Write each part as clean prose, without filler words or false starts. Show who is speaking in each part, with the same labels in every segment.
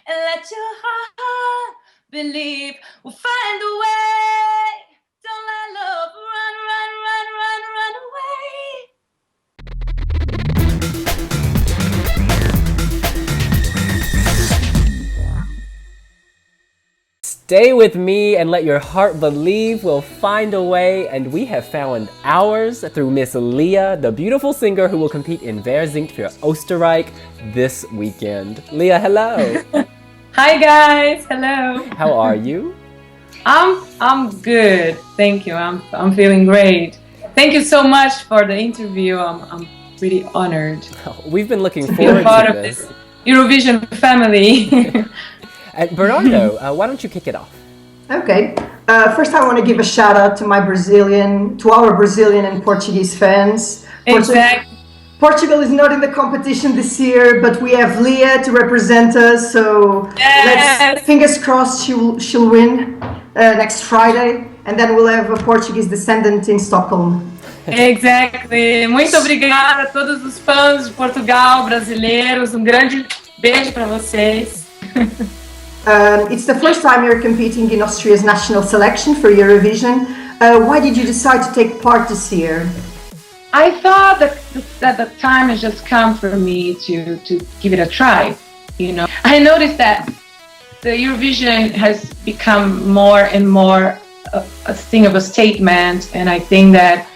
Speaker 1: and let your heart believe. We'll find a way. Don't let love run, run, run, run, run away.
Speaker 2: Stay with me and let your heart believe. We'll find a way, and we have found ours through Miss Lia, the beautiful singer who will compete in Wer singt für Osterreich this weekend. Lia, hello.
Speaker 1: Hi guys, hello.
Speaker 2: How are you?
Speaker 1: I'm good, thank you. I'm feeling great. Thank you so much for the interview. I'm pretty honored.
Speaker 2: We've been looking
Speaker 1: to be
Speaker 2: forward
Speaker 1: a part
Speaker 2: to
Speaker 1: of
Speaker 2: this.
Speaker 1: this Eurovision family.
Speaker 2: And Bernardo, why don't you kick it off?
Speaker 3: Okay. First, I want to give a shout out to our Brazilian and Portuguese fans.
Speaker 1: Exactly.
Speaker 3: Portugal is not in the competition this year, but we have Lia to represent us. So let's fingers crossed she'll win next Friday, and then we'll have a Portuguese descendant in Stockholm.
Speaker 1: Exactly. Muito obrigada a todos os fãs de Portugal, brasileiros. Grande beijo para vocês.
Speaker 3: It's the first time you're competing in Austria's national selection for Eurovision. Why did you decide to take part this year?
Speaker 1: I thought that the time has just come for me to give it a try. You know, I noticed that the Eurovision has become more and more a thing of a statement, and I think that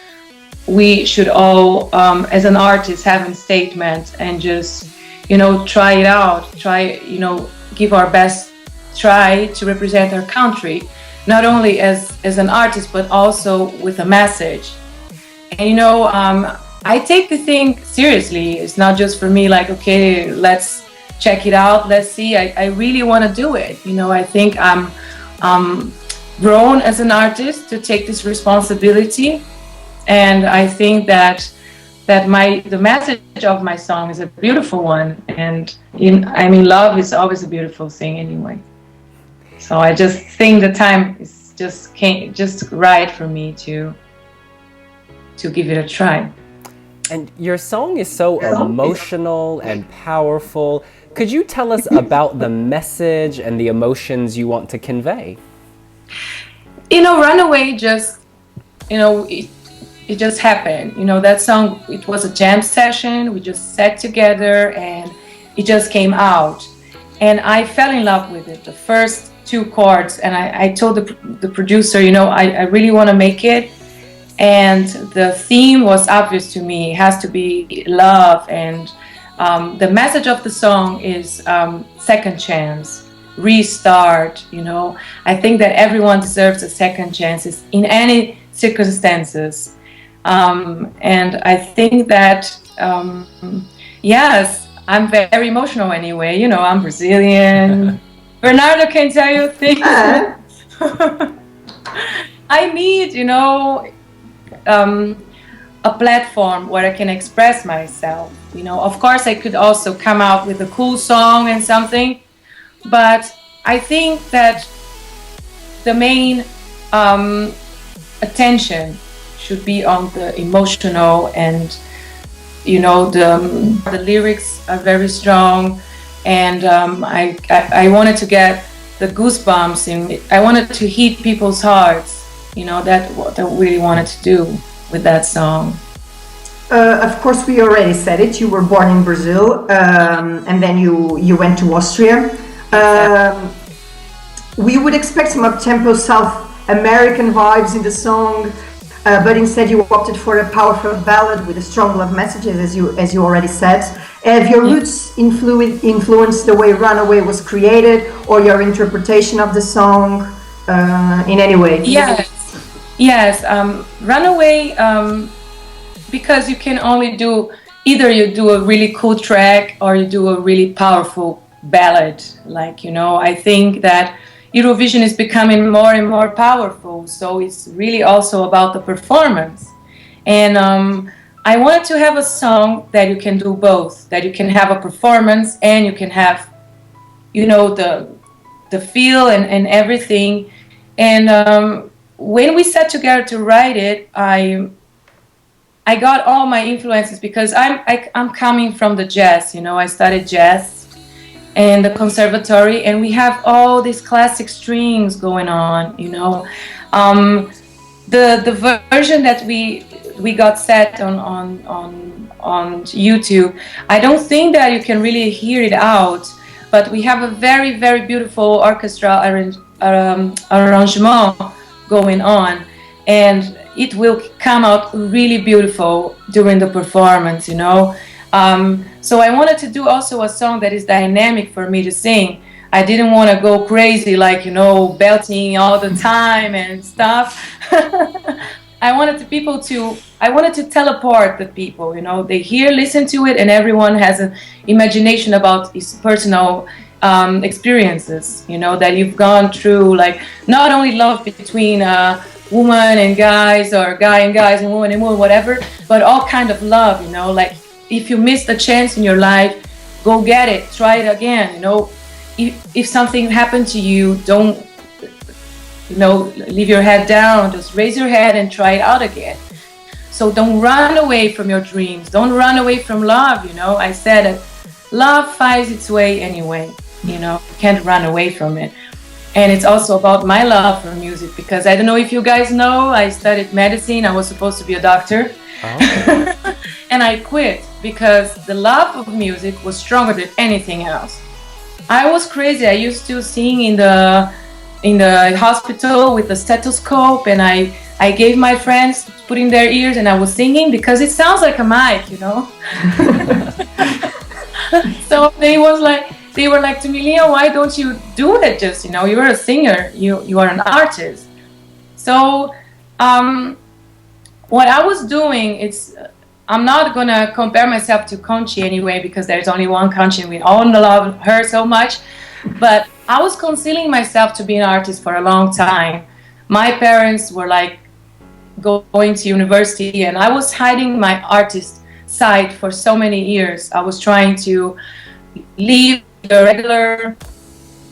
Speaker 1: we should all, as an artist, have a statement and just, try it out. Give our best try to represent our country, not only as an artist, but also with a message. And I take the thing seriously. It's not just for me like, okay, let's check it out, let's see. I really want to do it. I think I'm grown as an artist to take this responsibility, and I think that the message of my song is a beautiful one, and love is always a beautiful thing anyway. So I just think the time is just right for me to give it a try.
Speaker 2: And your song is so emotional and powerful. Could you tell us about the message and the emotions you want to convey?
Speaker 1: Runaway just, it just happened. That song, it was a jam session. We just sat together and it just came out. And I fell in love with it, the first 2 chords. And I told the producer, I really want to make it. And the theme was obvious to me. It has to be love. And the message of the song is second chance, restart. I think that everyone deserves a second chance in any circumstances. And I think that, yes, I'm very emotional anyway. I'm Brazilian. Bernardo can tell you things. I need, a platform where I can express myself. Of course, I could also come out with a cool song and something, but I think that the main attention should be on the emotional, and the lyrics are very strong, and I wanted to get the goosebumps, and I wanted to hit people's hearts. That's what I really wanted to do with that song.
Speaker 3: Of course, we already said it. You were born in Brazil, and then you went to Austria. We would expect some up-tempo South American vibes in the song, but instead you opted for a powerful ballad with a strong love messages, as you already said. Have your roots influenced the way Runaway was created, or your interpretation of the song in any way?
Speaker 1: Yes. Runaway, because you can only do, either you do a really cool track or you do a really powerful ballad. I think that Eurovision is becoming more and more powerful, so it's really also about the performance. And I wanted to have a song that you can do both, that you can have a performance and you can have, the feel and everything. And when we sat together to write it, I got all my influences because I'm coming from the jazz. I studied jazz, and the conservatory, and we have all these classic strings going on, you know. Um, the version that we got set on YouTube, I don't think that you can really hear it out, but we have a very, very beautiful orchestra arrangement going on, and it will come out really beautiful during the performance, you know. So I wanted to do also a song that is dynamic for me to sing. I didn't want to go crazy, like, you know, belting all the time and stuff. I wanted to teleport the people, you know. They hear, listen to it, and everyone has an imagination about his personal experiences, you know, that you've gone through, like not only love between woman and guys, or guy and guys and woman, whatever, but all kind of love, you know. Like, if you missed a chance in your life, go get it, try it again, you know. If something happened to you, don't, you know, leave your head down, just raise your head and try it out again. So don't run away from your dreams, don't run away from love, you know. I said that love finds its way anyway, you know, you can't run away from it. And it's also about my love for music, because I don't know if you guys know, I studied medicine, I was supposed to be a doctor. Oh. And I quit because the love of music was stronger than anything else. I was crazy. I used to sing in the hospital with the stethoscope, and I gave my friends put in their ears, and I was singing because it sounds like a mic, you know. So they were like to me, Lia, why don't you do it? Just, you know, you're a singer, you are an artist. So what I was doing, I'm not gonna compare myself to Conchi anyway, because there's only one Conchi and we all love her so much. But I was concealing myself to be an artist for a long time. My parents were like going to university, and I was hiding my artist side for so many years. I was trying to live the regular,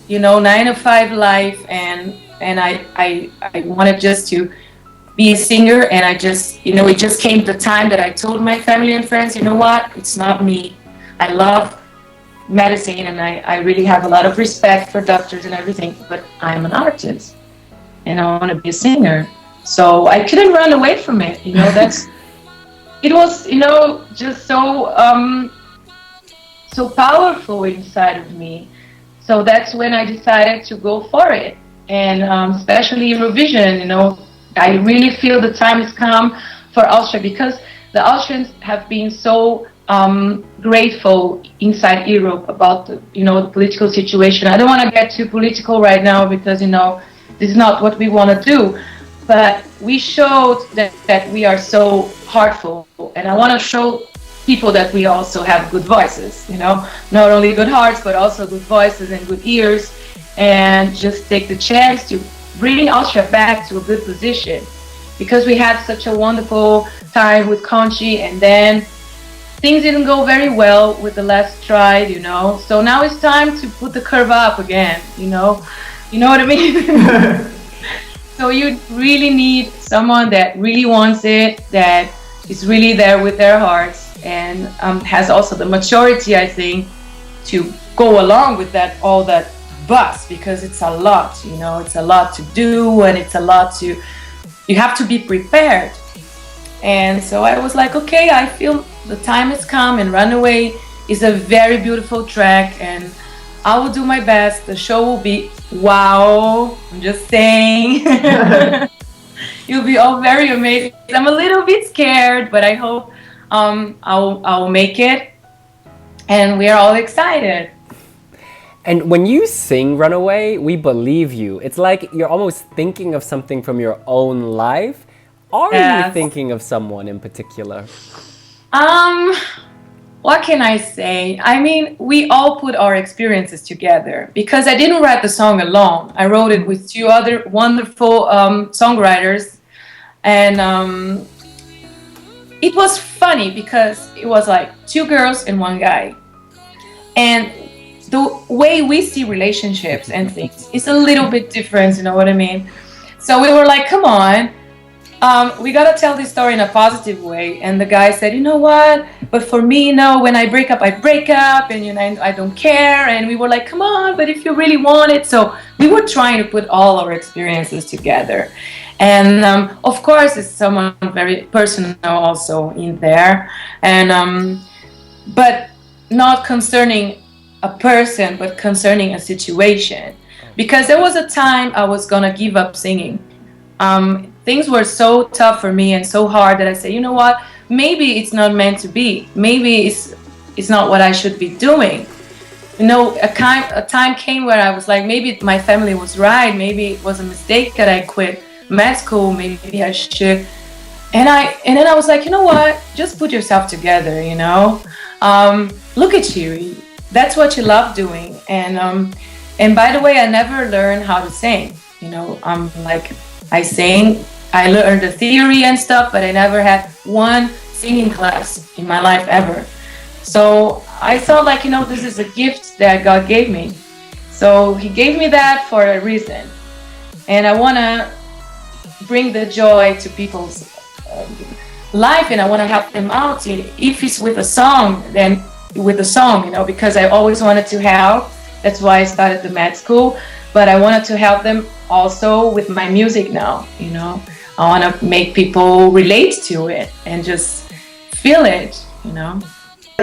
Speaker 1: you know, 9-to-5 life, and I wanted just to be a singer. And I just, you know, it just came the time that I told my family and friends, you know what, it's not me. I love medicine, and I really have a lot of respect for doctors and everything, but I'm an artist and I want to be a singer. So I couldn't run away from it, you know. It was, you know, just so powerful inside of me. So that's when I decided to go for it. And especially Eurovision, you know, I really feel the time has come for Austria, because the Austrians have been so grateful inside Europe about the, you know, the political situation. I don't want to get too political right now, because, you know, this is not what we want to do. But we showed that we are so heartful, and I want to show people that we also have good voices, you know, not only good hearts, but also good voices and good ears, and just take the chance to bring Austria back to a good position, because we had such a wonderful time with Conchi, and then things didn't go very well with the last try, you know. So now it's time to put the curve up again, you know what I mean? So you really need someone that really wants it, that is really there with their hearts, and has also the maturity, I think, to go along with that, all that bus, because it's a lot, you know, it's a lot to do, and it's a lot to, you have to be prepared. And so I was like, okay, I feel the time has come, and Runaway is a very beautiful track, and I will do my best. The show will be wow, I'm just saying. You'll be all very amazing. I'm a little bit scared, but I hope I'll make it, and we are all excited.
Speaker 2: And when you sing Runaway, we believe you. It's like you're almost thinking of something from your own life. Are you thinking of someone in particular?
Speaker 1: What can I say? I mean, we all put our experiences together, because I didn't write the song alone. I wrote it with 2 other wonderful songwriters, and it was funny because it was like 2 girls and 1 guy, and the way we see relationships and things is a little bit different, you know what I mean? So we were like, come on, we gotta tell this story in a positive way. And the guy said, you know what, But for me, no, when I break up, and I don't care. And we were like, come on, but if you really want it. So we were trying to put all our experiences together. And of course, it's someone very personal also in there. And but not concerning a person, but concerning a situation. Because there was a time I was gonna give up singing. Things were so tough for me and so hard that I said, you know what? Maybe it's not meant to be. Maybe it's not what I should be doing. You know, a time came where I was like, maybe my family was right. Maybe it was a mistake that I quit med school. Maybe I should. And then I was like, you know what? Just put yourself together. You know, look at you. That's what you love doing. And by the way, I never learned how to sing. You know, like I sang. I learned the theory and stuff, but I never had one singing class in my life ever. So I thought, like, you know, this is a gift that God gave me. So He gave me that for a reason. And I want to bring the joy to people's life, and I want to help them out. If it's with a song, then with a song, you know, because I always wanted to help. That's why I started the med school. But I wanted to help them also with my music now, you know. I want to make people relate to it and just feel it, you know.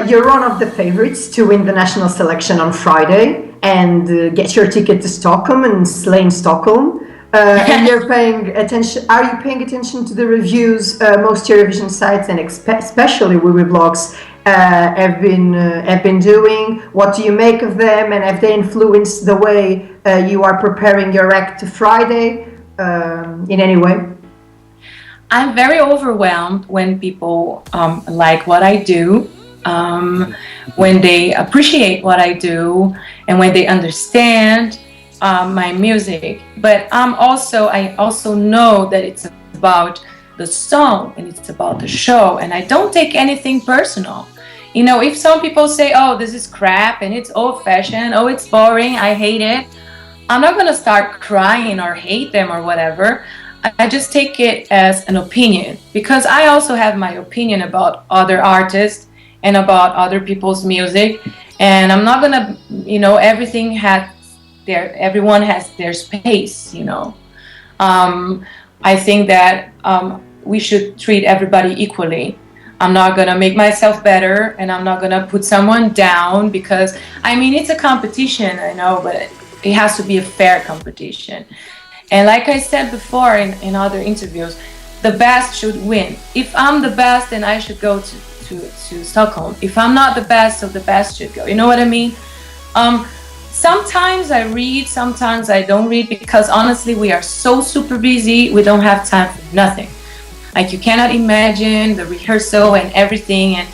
Speaker 3: You're one of the favorites to win the national selection on Friday and get your ticket to Stockholm and slay in Stockholm. And you're paying attention. Are you paying attention to the reviews most Eurovision sites and especially wiwibloggs have been doing? What do you make of them, and have they influenced the way you are preparing your act to Friday in any way?
Speaker 1: I'm very overwhelmed when people like what I do, when they appreciate what I do, and when they understand my music. But I also know that it's about the song and it's about the show, and I don't take anything personal. You know, if some people say, oh, this is crap and it's old-fashioned, oh, it's boring, I hate it, I'm not gonna start crying or hate them or whatever. I just take it as an opinion, because I also have my opinion about other artists and about other people's music, and I'm not gonna, you know, everyone has their space, you know. I think that we should treat everybody equally. I'm not gonna make myself better, and I'm not gonna put someone down, because I mean, it's a competition, I know, but it has to be a fair competition. And like I said before in other interviews, the best should win. If I'm the best, then I should go to Stockholm. If I'm not the best, so the best should go. You know what I mean? Sometimes I read, sometimes I don't read, because honestly, we are so super busy, we don't have time for nothing. Like, you cannot imagine the rehearsal and everything, and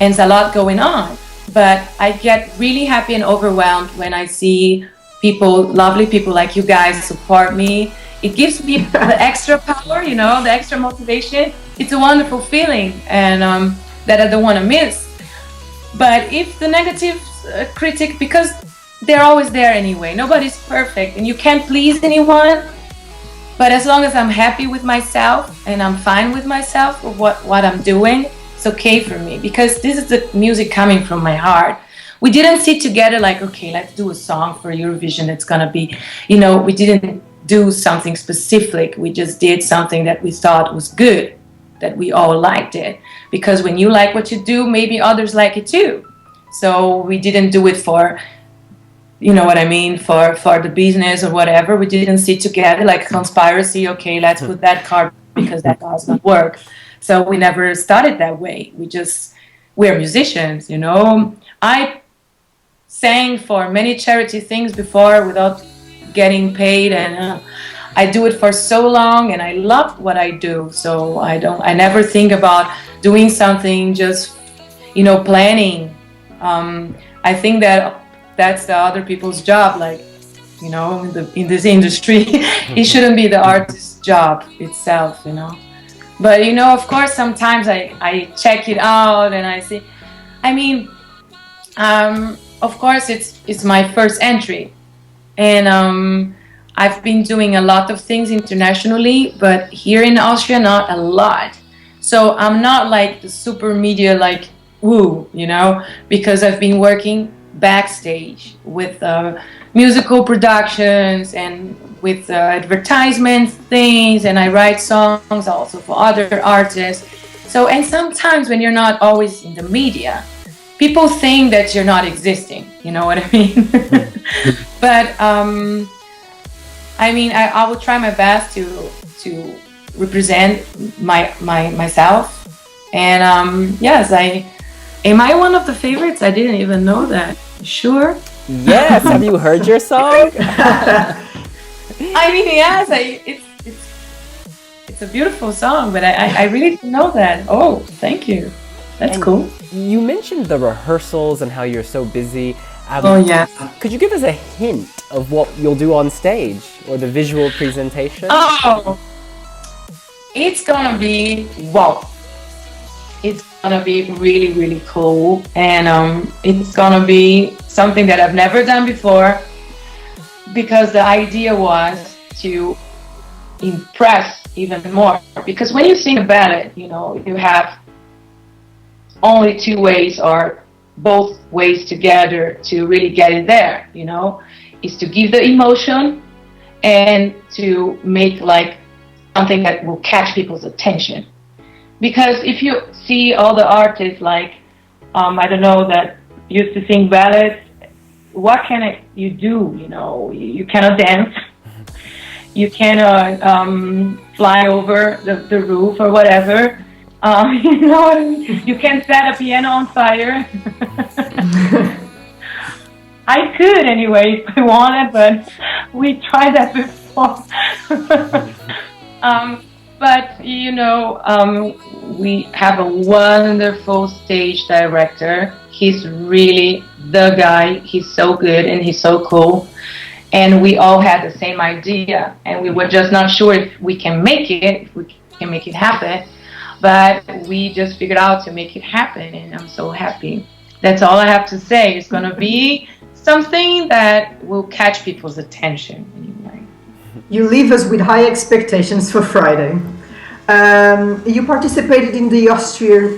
Speaker 1: it's a lot going on. But I get really happy and overwhelmed when I see people, lovely people like you guys, support me. It gives me the extra power, you know, the extra motivation. It's a wonderful feeling, and that I don't want to miss. But if the negative critic, because they're always there anyway, nobody's perfect and you can't please anyone. But as long as I'm happy with myself and I'm fine with myself, with what I'm doing, it's okay for me, because this is the music coming from my heart. We didn't sit together like, okay, let's do a song for Eurovision. It's gonna be, you know, we didn't do something specific. We just did something that we thought was good, that we all liked it. Because when you like what you do, maybe others like it too. So we didn't do it for, you know what I mean, for the business or whatever. We didn't sit together like conspiracy, okay, let's put that card because that doesn't work. So we never started that way. We're musicians, you know. I sang for many charity things before without getting paid, and I do it for so long, and I love what I do. So I never think about doing something just, you know, planning. I think that's the other people's job, like, you know, in this industry. It shouldn't be the artist's job itself, you know. But, you know, of course, sometimes I check it out and I see, I mean, of course, it's my first entry. And I've been doing a lot of things internationally, but here in Austria, not a lot. So I'm not like the super media, like woo, because I've been working backstage with musical productions and with advertisements things, and I write songs also for other artists. So, and sometimes when you're not always in the media, people think that you're not existing, you know what I mean? But I mean, I will try my best to represent myself. And yes, am I one of the favorites? I didn't even know that. Sure.
Speaker 2: Yes. Have you heard your song?
Speaker 1: I mean, yes. It's a beautiful song, but I really didn't know that. Oh, thank you. That's cool.
Speaker 2: You mentioned the rehearsals and how you're so busy.
Speaker 1: Oh, yeah.
Speaker 2: Could you give us a hint of what you'll do on stage or the visual presentation?
Speaker 1: Oh, it's gonna be, wow. It's gonna be really, really cool. And it's gonna be something that I've never done before, because the idea was to impress even more. Because when you sing about it, you have only two ways or both ways together to really get it there, is to give the emotion and to make like something that will catch people's attention. Because if you see all the artists like, I don't know, that used to sing ballads, what can you do, You cannot dance. You cannot fly over the roof or whatever. You can set a piano on fire. I could anyway if I wanted, but we tried that before. But we have a wonderful stage director. He's really the guy. He's so good and he's so cool. And we all had the same idea, and we were just not sure if we can make it happen. But we just figured out to make it happen, and I'm so happy. That's all I have to say. It's going to be something that will catch people's attention anyway.
Speaker 3: You leave us with high expectations for Friday. You participated in the Austrian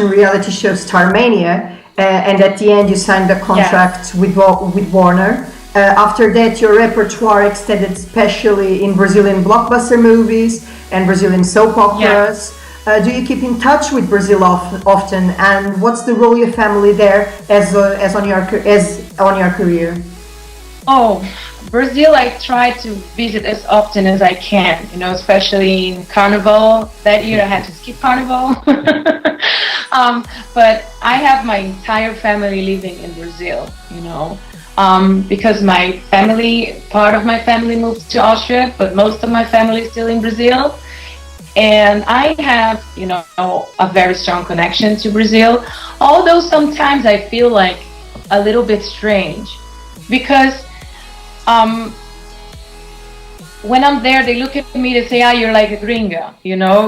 Speaker 3: reality show Starmania, and at the end you signed a contract with Warner. After that, your repertoire extended especially in Brazilian blockbuster movies and Brazilian soap operas. Do you keep in touch with Brazil often? And what's the role of your family there as on your career?
Speaker 1: Oh, Brazil, I try to visit as often as I can. Especially in Carnival. That year I had to skip Carnival. But I have my entire family living in Brazil. Because part of my family moved to Austria, but most of my family is still in Brazil. And I have, a very strong connection to Brazil, although sometimes I feel like a little bit strange, because when I'm there, they look at me to say, you're like a gringa,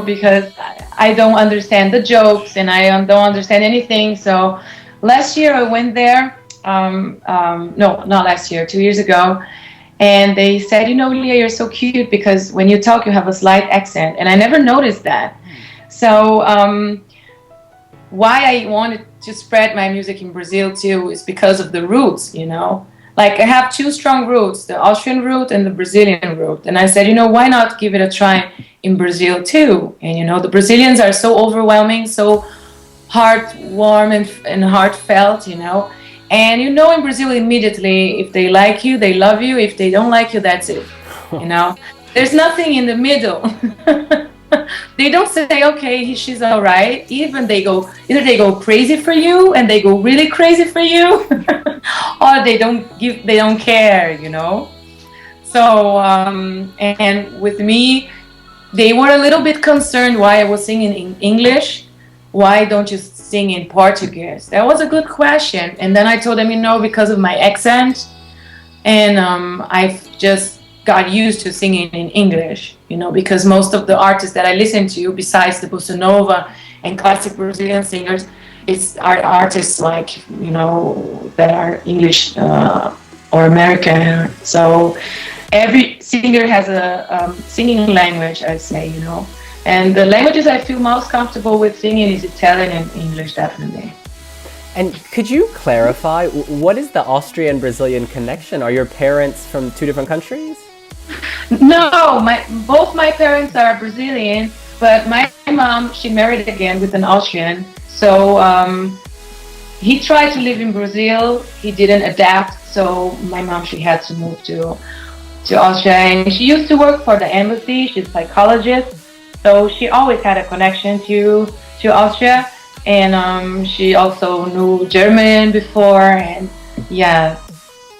Speaker 1: because I don't understand the jokes and I don't understand anything. So last year I went there. No, not last year, 2 years ago. And they said, Lia, you're so cute because when you talk, you have a slight accent. And I never noticed that. So why I wanted to spread my music in Brazil too is because of the roots, Like I have two strong roots, the Austrian root and the Brazilian root. And I said, why not give it a try in Brazil too? And the Brazilians are so overwhelming, so heartwarm and heartfelt, And in Brazil immediately, if they like you, they love you. If they don't like you, that's it. There's nothing in the middle. They don't say, okay, she's all right. Either they go crazy for you and they go really crazy for you, or they don't care, So, and with me, they were a little bit concerned why I was singing in English. Why don't you sing in Portuguese? That was a good question. And then I told them, because of my accent, and I've just got used to singing in English, because most of the artists that I listen to, besides the bossa nova and classic Brazilian singers, are artists like, that are English or American. So every singer has a singing language, I'd say, And the languages I feel most comfortable with singing is Italian and English, definitely.
Speaker 2: And could you clarify, what is the Austrian Brazilian connection? Are your parents from two different countries?
Speaker 1: No, both my parents are Brazilian, but my mom, she married again with an Austrian. So he tried to live in Brazil. He didn't adapt. So my mom, she had to move to Austria. And she used to work for the embassy. She's a psychologist. So she always had a connection to Austria. And she also knew German before. And yeah,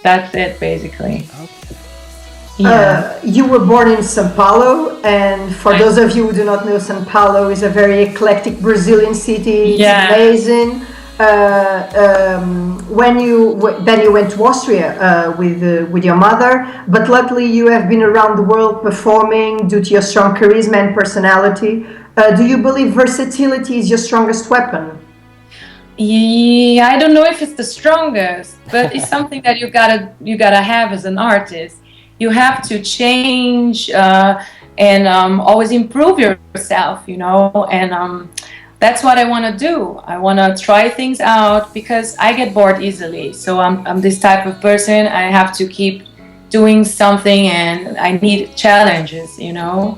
Speaker 1: that's it basically.
Speaker 2: Okay.
Speaker 1: Yeah.
Speaker 3: You were born in São Paulo, and for those of you who do not know, São Paulo is a very eclectic Brazilian city. It's amazing. Then you went to Austria with your mother, but luckily you have been around the world performing due to your strong charisma and personality. Do you believe versatility is your strongest weapon?
Speaker 1: Yeah, I don't know if it's the strongest, but it's something that you gotta have as an artist. You have to change and always improve yourself, you know, and that's what I want to do. I want to try things out because I get bored easily. So I'm this type of person. I have to keep doing something, and I need challenges, you know.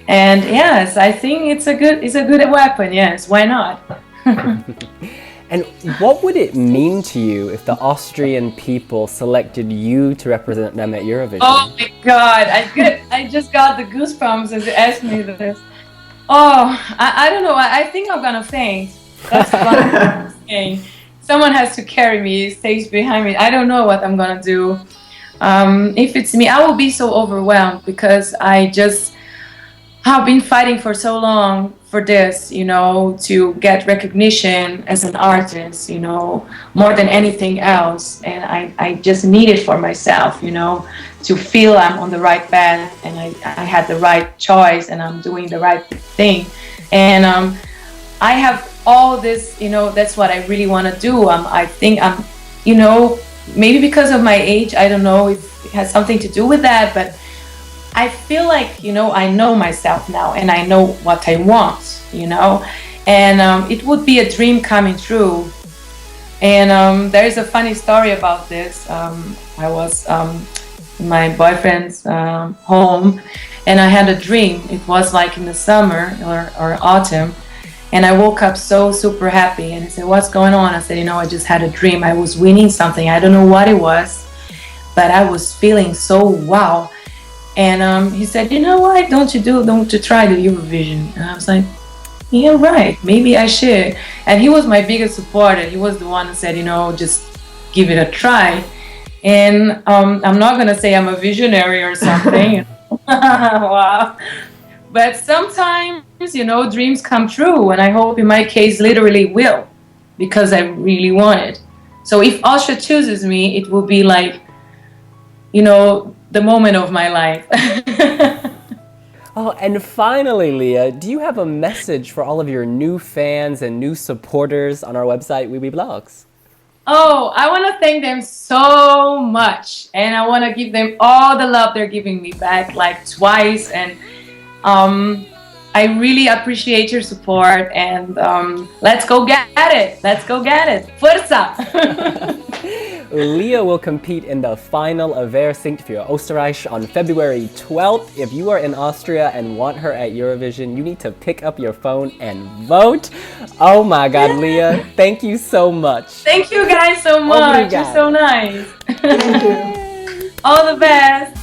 Speaker 1: And yes, I think it's a good weapon. Yes, why not?
Speaker 2: And what would it mean to you if the Austrian people selected you to represent them at Eurovision?
Speaker 1: Oh my God, I just got the goosebumps as you asked me this. Oh, I don't know. I think I'm gonna faint. That's what I'm saying. Someone has to carry me, stage behind me. I don't know what I'm gonna do. If it's me, I will be so overwhelmed because I've been fighting for so long for this, you know, to get recognition as an artist, you know, more than anything else. And I just need it for myself, you know, to feel I'm on the right path and I had the right choice and I'm doing the right thing. And I have all this, you know, that's what I really want to do. I think I'm, you know, maybe because of my age, I don't know if it has something to do with that, but I feel like, you know, I know myself now and I know what I want, you know, and it would be a dream coming true. And there is a funny story about this. I was in my boyfriend's home and I had a dream. It was like in the summer or autumn. And I woke up so super happy and he said, "What's going on?" I said, "You know, I just had a dream. I was winning something. I don't know what it was, but I was feeling so wow." And he said, "You know what, don't you try the Eurovision?" And I was like, "Yeah, right, maybe I should." And he was my biggest supporter. He was the one who said, you know, just give it a try. And I'm not gonna say I'm a visionary or something. Wow. But sometimes, you know, dreams come true, and I hope in my case literally will, because I really want it. So if Austria chooses me, it will be like, you know, the moment of my life.
Speaker 2: Oh, and finally, Lia, do you have a message for all of your new fans and new supporters on our website, wiwibloggs?
Speaker 1: Oh, I want to thank them so much, and I want to give them all the love they're giving me back, like twice. And I really appreciate your support, and let's go get it. Let's go get it. Forza!
Speaker 2: Lia will compete in the final of Wer singt für Osterreich on February 12th. If you are in Austria and want her at Eurovision, you need to pick up your phone and vote. Oh my God, Lia, thank you so much.
Speaker 1: Thank you guys so much. You're so nice.
Speaker 3: Thank you.
Speaker 1: All the best.